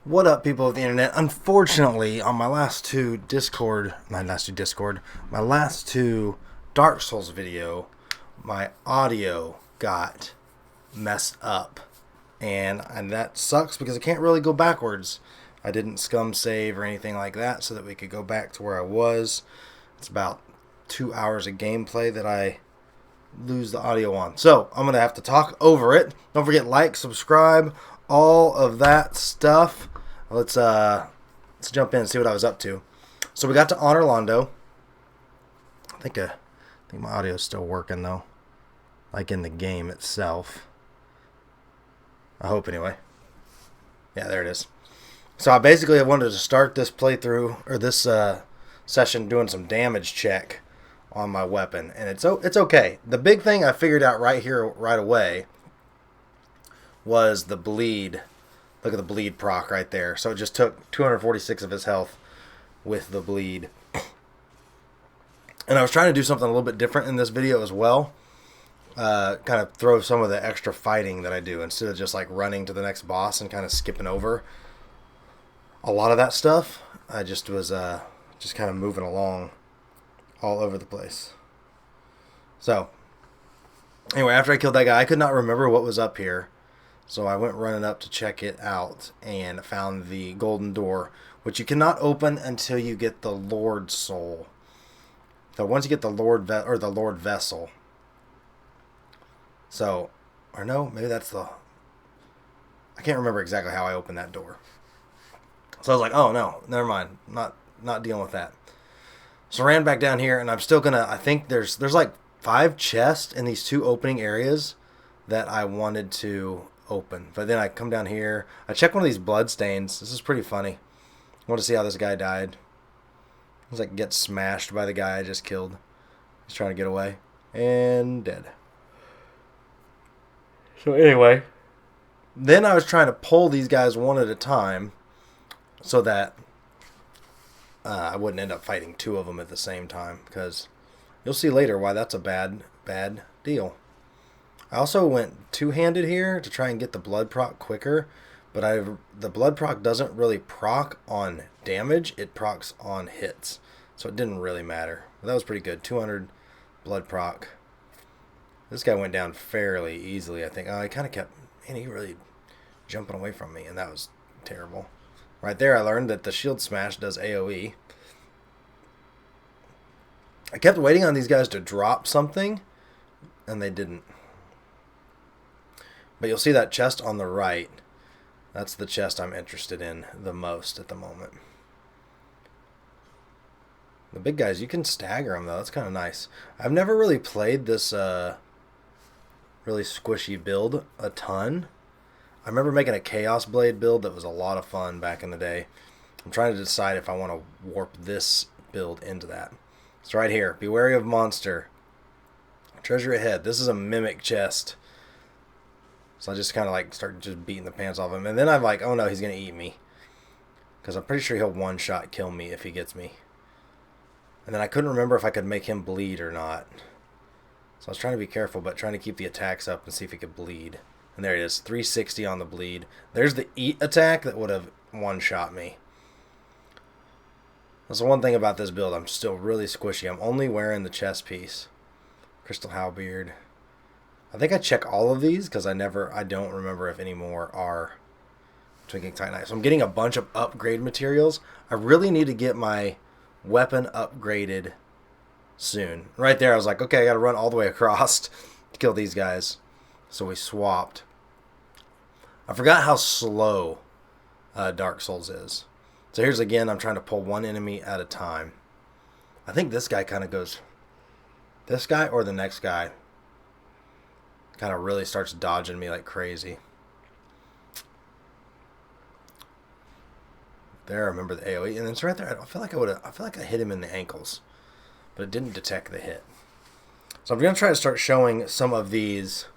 What up, people of the internet? Unfortunately, on my last two Dark Souls video, my audio got messed up, and that sucks because I can't really go backwards. I didn't scum save or anything like that, so that we could go back to where I was. It's about 2 hours of gameplay that I lose the audio on, so I'm gonna have to talk over it. Don't forget, like, subscribe, all of that stuff. Let's jump in and see what I was up to. So we got to Anor Londo. I think my audio is still working though, like in the game itself. I hope anyway. Yeah, there it is. So I basically wanted to start this playthrough or this session doing some damage check on my weapon, and it's okay. The big thing I figured out right here right away was the bleed. Look at the bleed proc right there. So it just took 246 of his health with the bleed. And I was trying to do something a little bit different in this video as well. Kind of throw some of the extra fighting that I do instead of just like running to the next boss and kind of skipping over a lot of that stuff. I just was just kind of moving along all over the place. So anyway, after I killed that guy, I could not remember what was up here. So I went running up to check it out and found the golden door, which you cannot open until you get the Lord Soul. So once you get the Lord Vessel. So, or no, maybe that's the... I can't remember exactly how I opened that door. So I was like, oh no, never mind. Not dealing with that. So I ran back down here, and I'm still gonna... I think there's like 5 chests in these 2 opening areas that I wanted to open. But then I come down here. I check one of these blood stains. This is pretty funny. I want to see how this guy died. He's like gets smashed by the guy I just killed. He's trying to get away. And dead. So anyway. Then I was trying to pull these guys one at a time so that I wouldn't end up fighting 2 of them at the same time. Because you'll see later why that's a bad deal. I also went two-handed here to try and get the blood proc quicker, but the blood proc doesn't really proc on damage, it procs on hits. So it didn't really matter. But that was pretty good. 200 blood proc. This guy went down fairly easily, I think. Oh, he kind of kept... Man, he really jumping away from me, and that was terrible. Right there, I learned that the shield smash does AoE. I kept waiting on these guys to drop something, and they didn't. But you'll see that chest on the right. That's the chest I'm interested in the most at the moment. The big guys, you can stagger them, though. That's kind of nice. I've never really played this really squishy build a ton. I remember making a Chaos Blade build that was a lot of fun back in the day. I'm trying to decide if I want to warp this build into that. It's right here. Be wary of monster. Treasure ahead. This is a mimic chest. So I just kind of like start just beating the pants off him. And then I'm like, oh no, he's going to eat me. Because I'm pretty sure he'll one-shot kill me if he gets me. And then I couldn't remember if I could make him bleed or not. So I was trying to be careful, but trying to keep the attacks up and see if he could bleed. And there it is, 360 on the bleed. There's the eat attack that would have one-shot me. That's the one thing about this build. I'm still really squishy. I'm only wearing the chest piece. Crystal Halberd. I think I check all of these because I don't remember if any more are Twinkling Titanite. So I'm getting a bunch of upgrade materials. I really need to get my weapon upgraded soon. Right there, I was like, okay, I got to run all the way across to kill these guys. So we swapped. I forgot how slow Dark Souls is. So here's again, I'm trying to pull one enemy at a time. I think this guy kind of goes... This guy or the next guy kind of really starts dodging me like crazy. There, I remember the AoE, and then it's right there. I feel like I hit him in the ankles, but it didn't detect the hit. So I'm gonna try to start showing some of these,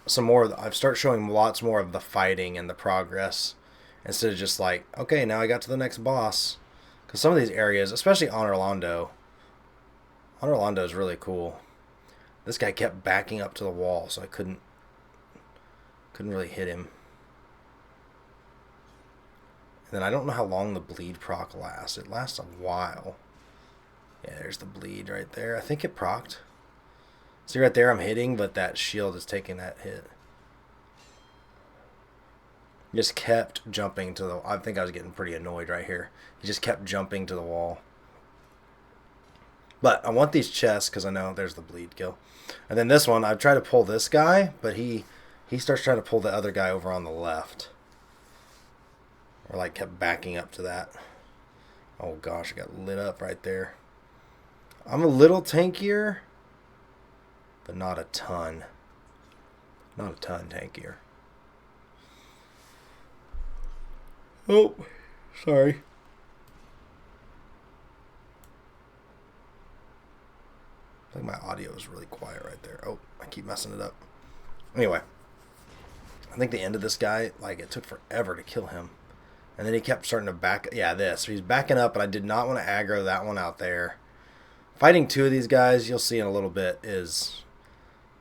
I've started showing lots more of the fighting and the progress instead of just like, okay, now I got to the next boss. Because some of these areas, especially Anor Londo is really cool. This guy kept backing up to the wall, so I couldn't really hit him. then I don't know how long the bleed proc lasts. It lasts a while. Yeah, there's the bleed right there. I think it procced. See right there, I'm hitting, but that shield is taking that hit. Just kept jumping to the... I think I was getting pretty annoyed right here. He just kept jumping to the wall. But I want these chests because I know there's the bleed kill. And then this one, I try to pull this guy, but he starts trying to pull the other guy over on the left. Or like kept backing up to that. Oh gosh, I got lit up right there. I'm a little tankier, but not a ton. Not a ton tankier. Oh, sorry. I think my audio is really quiet right there. Oh, I keep messing it up. Anyway, I think the end of this guy, like, it took forever to kill him. And then he kept starting to back... Yeah, this. So he's backing up, but I did not want to aggro that one out there. Fighting two of these guys, you'll see in a little bit, is...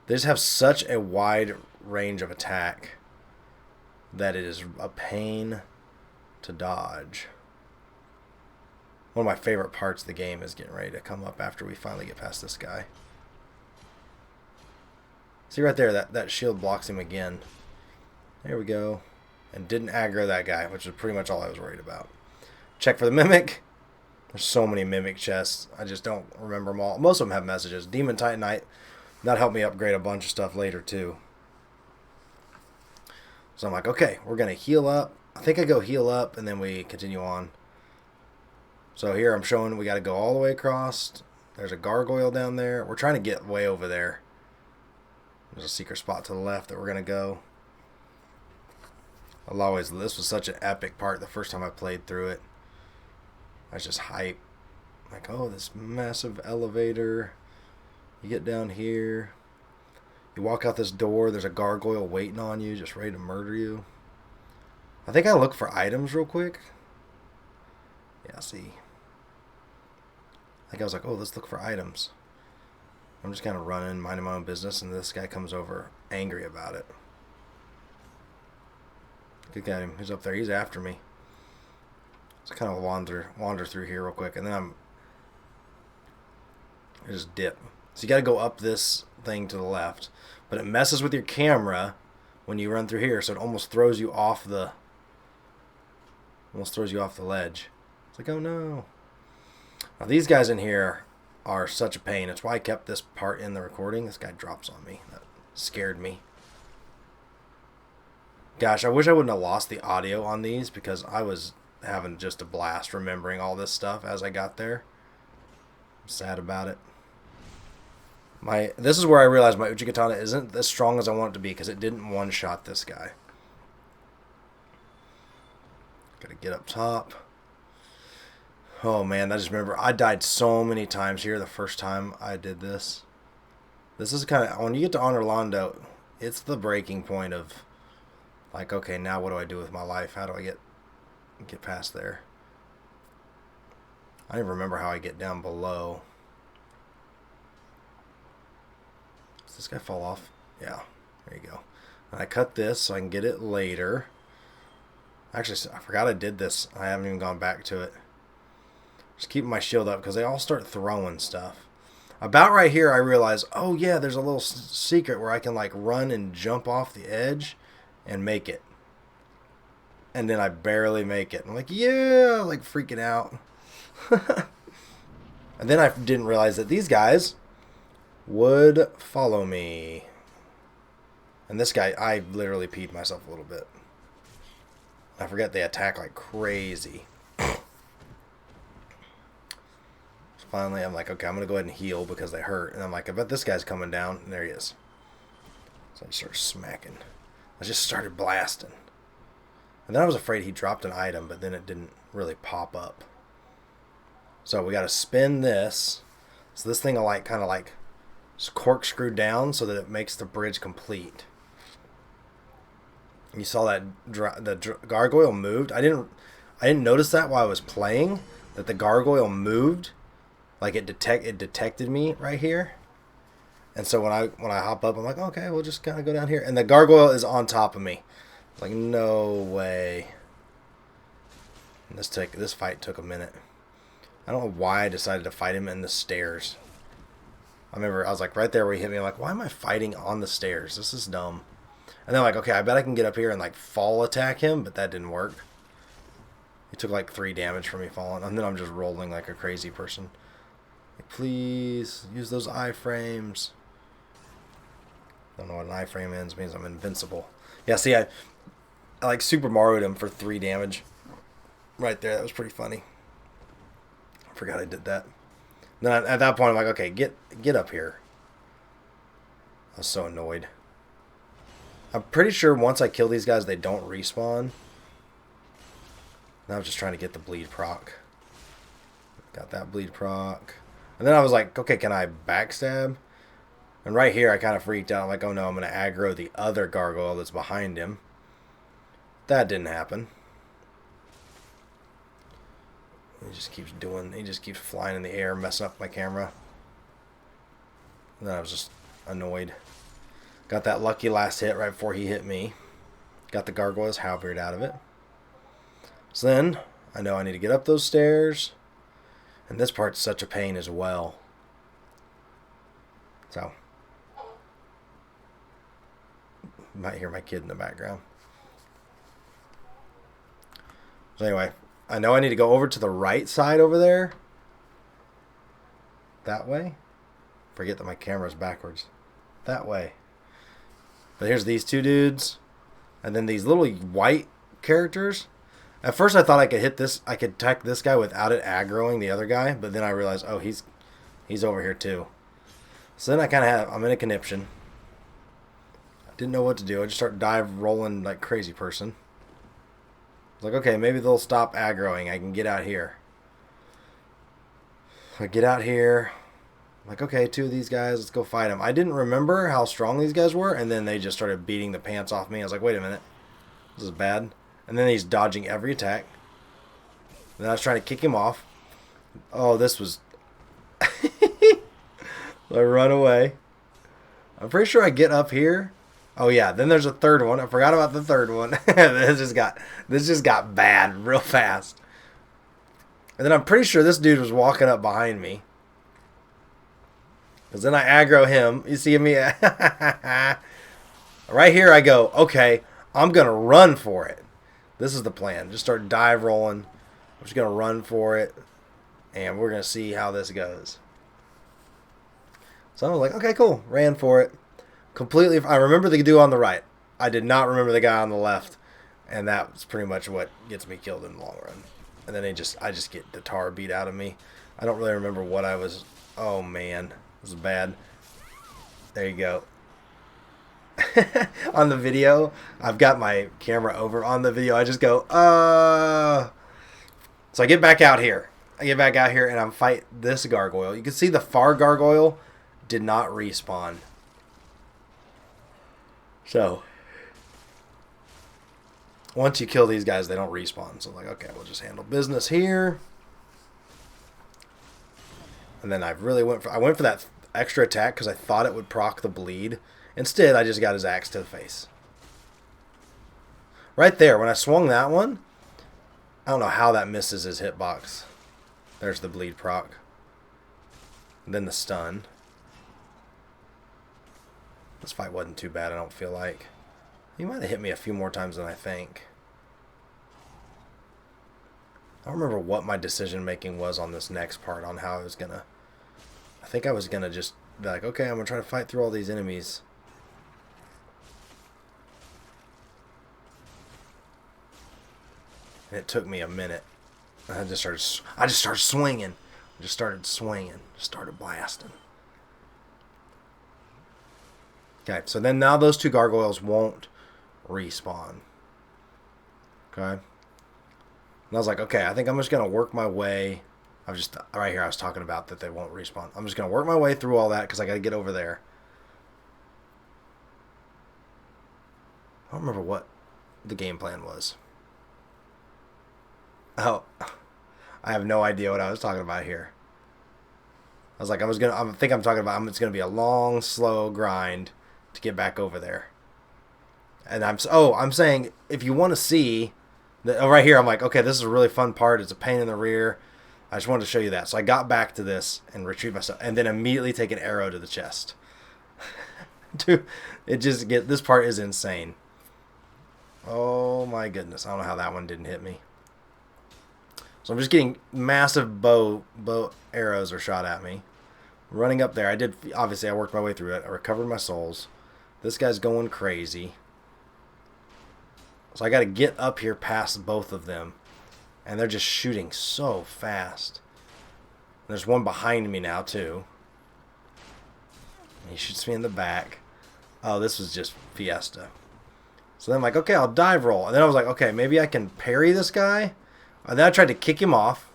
They just have such a wide range of attack that it is a pain to dodge. One of my favorite parts of the game is getting ready to come up after we finally get past this guy. See right there, that shield blocks him again. There we go. And didn't aggro that guy, which is pretty much all I was worried about. Check for the Mimic. There's so many Mimic chests. I just don't remember them all. Most of them have messages. Demon Titanite. That helped me upgrade a bunch of stuff later, too. So I'm like, okay, we're going to heal up. I think I go heal up, and then we continue on. So here I'm showing we got to go all the way across. There's a gargoyle down there. We're trying to get way over there. There's a secret spot to the left that we're going to go. This was such an epic part the first time I played through it. I was just hyped. Like, oh, this massive elevator. You get down here. You walk out this door. There's a gargoyle waiting on you, just ready to murder you. I think I look for items real quick. Yeah, see. I think I was like, oh, let's look for items. I'm just kind of running, minding my own business, and this guy comes over angry about it. Look at him. He's up there. He's after me. So kind of wander through here real quick, and then I just dip. So you got to go up this thing to the left, but it messes with your camera when you run through here, so it almost throws you off the ledge. It's like, oh no. Now these guys in here are such a pain. That's why I kept this part in the recording. This guy drops on me. That scared me. Gosh, I wish I wouldn't have lost the audio on these because I was having just a blast remembering all this stuff as I got there. I'm sad about it. This is where I realized my Uchikatana isn't as strong as I want it to be because it didn't one-shot this guy. Gotta get up top. Oh man, I just remember I died so many times here the first time I did this. This is kind of, when you get to Anor Londo, it's the breaking point of like, okay, now what do I do with my life? How do I get past there? I don't even remember how I get down below. Does this guy fall off? Yeah, there you go. And I cut this so I can get it later. Actually, I forgot I did this. I haven't even gone back to it. Just keeping my shield up because they all start throwing stuff. About right here, I realize, oh yeah, there's a little secret where I can like run and jump off the edge and make it. And then I barely make it. I'm like, yeah, like freaking out. And then I didn't realize that these guys would follow me. And this guy, I literally peed myself a little bit. I forget they attack like crazy. Finally, I'm like, okay, I'm going to go ahead and heal because they hurt. And I'm like, I bet this guy's coming down. And there he is. So I started smacking. I just started blasting. And then I was afraid he dropped an item, but then it didn't really pop up. So we got to spin this. So this thing will like kind of like corkscrew down so that it makes the bridge complete. You saw that the gargoyle moved. I didn't notice that while I was playing, that the gargoyle moved. Like it detected me right here. And so when I hop up, I'm like, okay, we'll just kind of go down here. And the gargoyle is on top of me. Like, no way. This fight took a minute. I don't know why I decided to fight him in the stairs. I remember I was like right there where he hit me. I'm like, why am I fighting on the stairs? This is dumb. And then I'm like, okay, I bet I can get up here and like fall attack him, but that didn't work. He took like 3 damage from me falling, and then I'm just rolling like a crazy person. Like, please use those iframes. Don't know what an iframe is. It means I'm invincible. Yeah, see, I like Super Mario'd him for 3 damage. Right there, that was pretty funny. I forgot I did that. Then at that point, I'm like, okay, get up here. I was so annoyed. I'm pretty sure once I kill these guys, they don't respawn. Now I'm just trying to get the bleed proc. Got that bleed proc. And then I was like, okay, can I backstab? And right here, I kind of freaked out. I'm like, oh no, I'm going to aggro the other gargoyle that's behind him. That didn't happen. He just keeps flying in the air, messing up my camera. And then I was just annoyed. Got that lucky last hit right before he hit me. Got the gargoyle's halberd out of it. So then, I know I need to get up those stairs. And this part's such a pain as well. So, you might hear my kid in the background. So anyway, I know I need to go over to the right side over there. That way. Forget that my camera's backwards. That way. But here's these 2 dudes. And then these little white characters. At first I thought I could hit this. I could attack this guy without it aggroing the other guy. But then I realized, oh, he's over here too. So then I'm in a conniption. I didn't know what to do. I just started dive rolling like crazy person. I was like, okay, maybe they'll stop aggroing. I can get out here. I get out here. I'm like, okay, 2 of these guys, let's go fight them. I didn't remember how strong these guys were, and then they just started beating the pants off me. I was like, wait a minute. This is bad. And then he's dodging every attack. And then I was trying to kick him off. Oh, this was... I run away. I'm pretty sure I get up here. Oh yeah, then there's a third one. I forgot about the third one. This just got bad real fast. And then I'm pretty sure this dude was walking up behind me. Because then I aggro him. You see me? Right here I go, okay, I'm going to run for it. This is the plan. Just start dive rolling. I'm just going to run for it. And we're going to see how this goes. So I was like, okay, cool. Ran for it. Completely. I remember the dude on the right. I did not remember the guy on the left. And that was pretty much what gets me killed in the long run. And then I just get the tar beat out of me. I don't really remember what I was. Oh, man. This is bad. There you go. On the video, I've got my camera over on the video. I just go, So I get back out here. And I'm fight this gargoyle. You can see the far gargoyle did not respawn. So, once you kill these guys, they don't respawn. So I'm like, okay, we'll just handle business here. And then I went for that extra attack because I thought it would proc the bleed. Instead, I just got his axe to the face. Right there, when I swung that one, I don't know how that misses his hitbox. There's the bleed proc. And then the stun. This fight wasn't too bad, I don't feel like. He might have hit me a few more times than I think. I don't remember what my decision making was on this next part, on how I was gonna... I think I was gonna just be like, okay, I'm gonna try to fight through all these enemies. And it took me a minute. I just started swinging. Just started blasting. Okay, so then now those 2 gargoyles won't respawn. Okay. And I was like, okay, I think I'm just going to work my way. Right here, I was talking about that they won't respawn. I'm just going to work my way through all that because I got to get over there. I don't remember what the game plan was. Oh, I have no idea what I was talking about here. I was like, it's going to be a long, slow grind to get back over there. And I'm saying, if you want to see Right here, I'm like, okay, this is a really fun part. It's a pain in the rear. I just wanted to show you that. So I got back to this and retrieved myself, and then immediately take an arrow to the chest. Dude, this part is insane. Oh my goodness, I don't know how that one didn't hit me. So I'm just getting massive bow arrows are shot at me. Running up there, obviously I worked my way through it. I recovered my souls. This guy's going crazy. So I got to get up here past both of them. And they're just shooting so fast. There's one behind me now, too. He shoots me in the back. Oh, this was just fiesta. So then I'm like, okay, I'll dive roll. And then I was like, okay, maybe I can parry this guy. And then I tried to kick him off.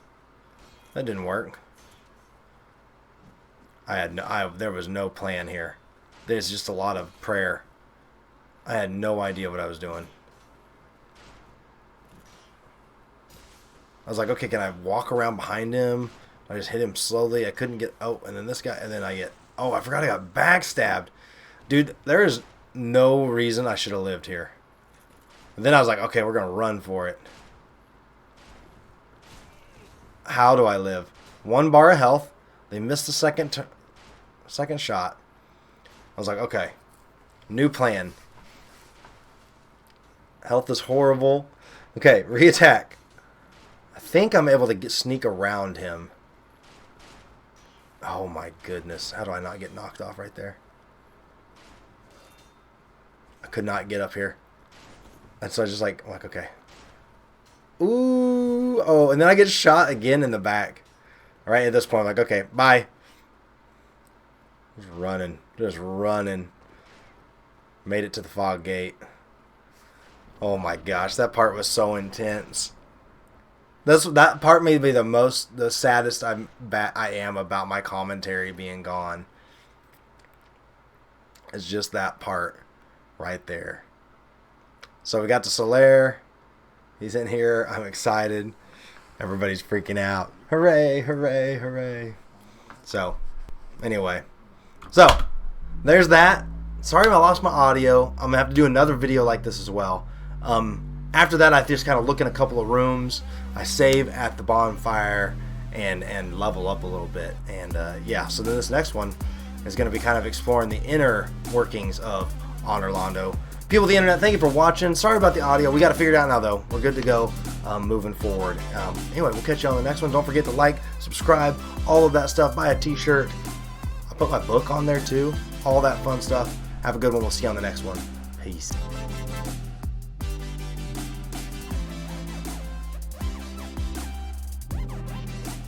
That didn't work. There was no plan here. There's just a lot of prayer. I had no idea what I was doing. I was like, okay, can I walk around behind him? I just hit him slowly. I couldn't get... Oh, and then this guy... And then I get... Oh, I forgot I got backstabbed. Dude, there is no reason I should have lived here. And then I was like, okay, we're going to run for it. How do I live? 1 bar of health. They missed the second shot. I was like, okay. New plan. Health is horrible. Okay, re-attack. I think I'm able to sneak around him. Oh my goodness. How do I not get knocked off right there? I could not get up here. And so I just I'm like, okay. Ooh. Oh, and then I get shot again in the back. All right, at this point, I'm like, okay, bye. Just running. Made it to the fog gate. Oh my gosh, that part was so intense. That part may be the saddest I am about my commentary being gone. It's just that part right there. So we got to Solaire. He's in here. I'm excited. Everybody's freaking out. Hooray, hooray, hooray. So, anyway. So, there's that. Sorry I lost my audio. I'm going to have to do another video like this as well. After that, I just kind of look in a couple of rooms. I save at the bonfire and level up a little bit. And yeah, so then this next one is going to be kind of exploring the inner workings of Anor Londo. People of the internet, thank you for watching. Sorry about the audio. We got to figure it out now, though. We're good to go moving forward. Anyway, we'll catch you on the next one. Don't forget to like, subscribe, all of that stuff. Buy a t-shirt. I'll put my book on there, too. All that fun stuff. Have a good one. We'll see you on the next one. Peace.